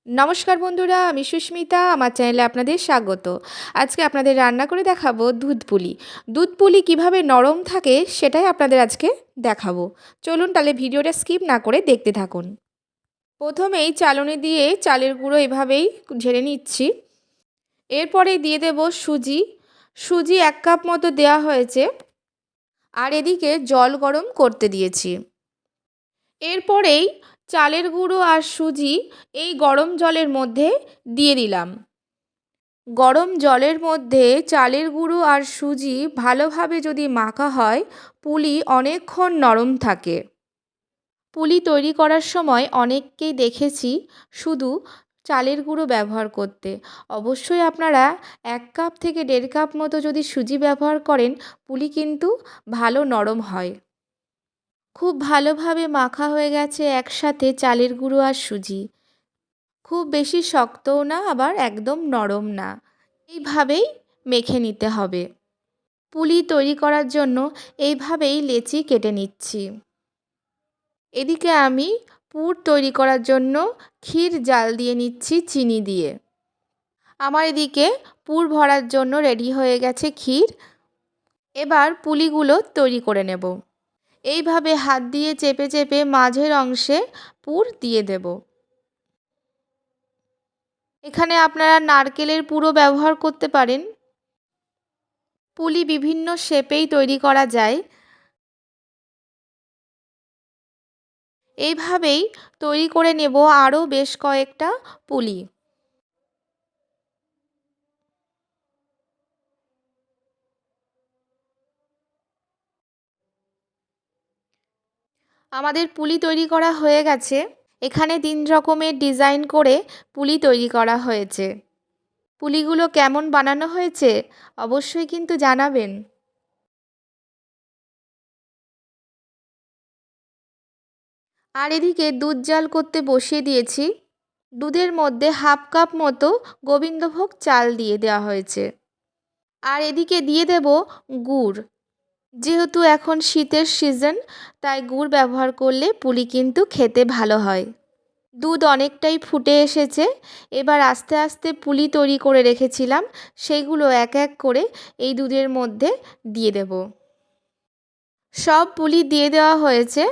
নমস্কার বন্ধুরা, আমি সুস্মিতা। আমার চ্যানেলে আপনাদের স্বাগত। আজকে আপনাদের রান্না করে দেখাবো দুধ পুলি। দুধ পুলি কীভাবে নরম থাকে সেটাই আপনাদের আজকে দেখাবো। চলুন তাহলে ভিডিওটা স্কিপ না করে দেখতে থাকুন। প্রথমেই চালনি দিয়ে চালের গুঁড়ো এভাবেই ঝেড়ে নিচ্ছি। এরপরে দিয়ে দেব সুজি। সুজি 1 কাপ মতো দেওয়া হয়েছে। আর এদিকে জল গরম করতে দিয়েছি। এরপরেই চালের গুঁড়ো আর সুজি এই গরম জলের মধ্যে দিয়ে দিলাম। গরম জলের মধ্যে চালের গুঁড়ো আর সুজি ভালোভাবে যদি মাখা হয়, পুলি অনেকক্ষণ নরম থাকে। পুলি তৈরি করার সময় অনেককেই দেখেছি শুধু চালের গুঁড়ো ব্যবহার করতে। অবশ্যই আপনারা 1 কাপ থেকে 1.5 কাপ মতো যদি সুজি ব্যবহার করেন, পুলি কিন্তু ভালো নরম হয়। খুব ভালোভাবে মাখা হয়ে গেছে একসাথে চালের গুঁড়ো আর সুজি। খুব বেশি শক্তও না, আবার একদম নরম না। এইভাবেই মেখে নিতে হবে। পুলি তৈরি করার জন্য এইভাবেই লেচি কেটে নিচ্ছি। এদিকে আমি পুর তৈরি করার জন্য ক্ষীর জাল দিয়ে নিচ্ছি চিনি দিয়ে। আমার এদিকে পুর ভরার জন্য রেডি হয়ে গেছে ক্ষীর। এবার পুলিগুলো তৈরি করে নেব। এইভাবে হাত দিয়ে চেপে চেপে মাঝের অংশে পুর দিয়ে দেব। এখানে আপনারা নারকেলের পুরও ব্যবহার করতে পারেন। পুলি বিভিন্ন শেপেই তৈরি করা যায়। এইভাবেই তৈরি করে নেব আরও বেশ কয়েকটা পুলি। আমাদের পুলি তৈরি করা হয়ে গেছে। এখানে 3 রকমের ডিজাইন করে পুলি তৈরি করা হয়েছে। পুলিগুলো কেমন বানানো হয়েছে অবশ্যই কিন্তু জানাবেন। আর এদিকে দুধ জাল করতে বসিয়ে দিয়েছি। দুধের মধ্যে 1/2 কাপ মতো গোবিন্দভোগ চাল দিয়ে দেওয়া হয়েছে। আর এদিকে দিয়ে দেব গুড়। যেহেতু এখন শীতের সিজন, তাই গুড় ব্যবহার করলে পুলি কিন্তু খেতে ভালো হয়। দুধ অনেকটাই ফুটে এসেছে। এবার আস্তে আস্তে পুলি তৈরি করে রেখেছিলাম সেগুলো এক এক করে এই দুধের মধ্যে দিয়ে দেব। সব পুলি দিয়ে দেওয়া হয়েছে।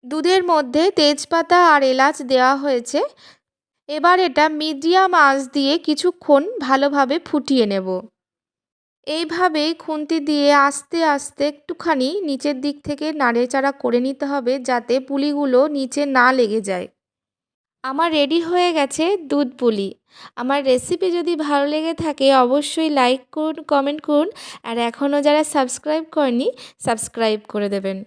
দুধের মধ্যে তেজপাতা আর এলাচ দেওয়া হয়েছে। এবার এটা মিডিয়াম আঁচ দিয়ে কিছুক্ষণ ভালোভাবে ফুটিয়ে নেব। এইভাবেই খুন্তি দিয়ে আস্তে আস্তে একটুখানি নিচের দিক থেকে নাড়াচাড়া করে নিতে হবে যাতে পুলিগুলো নিচে না লেগে যায়। আমার রেডি হয়ে গেছে দুধ পুলি। আমার রেসিপি যদি ভালো লেগে থাকে অবশ্যই লাইক করুন, কমেন্ট করুন, আর এখনও যারা সাবস্ক্রাইব করেনি সাবস্ক্রাইব করে দেবেন।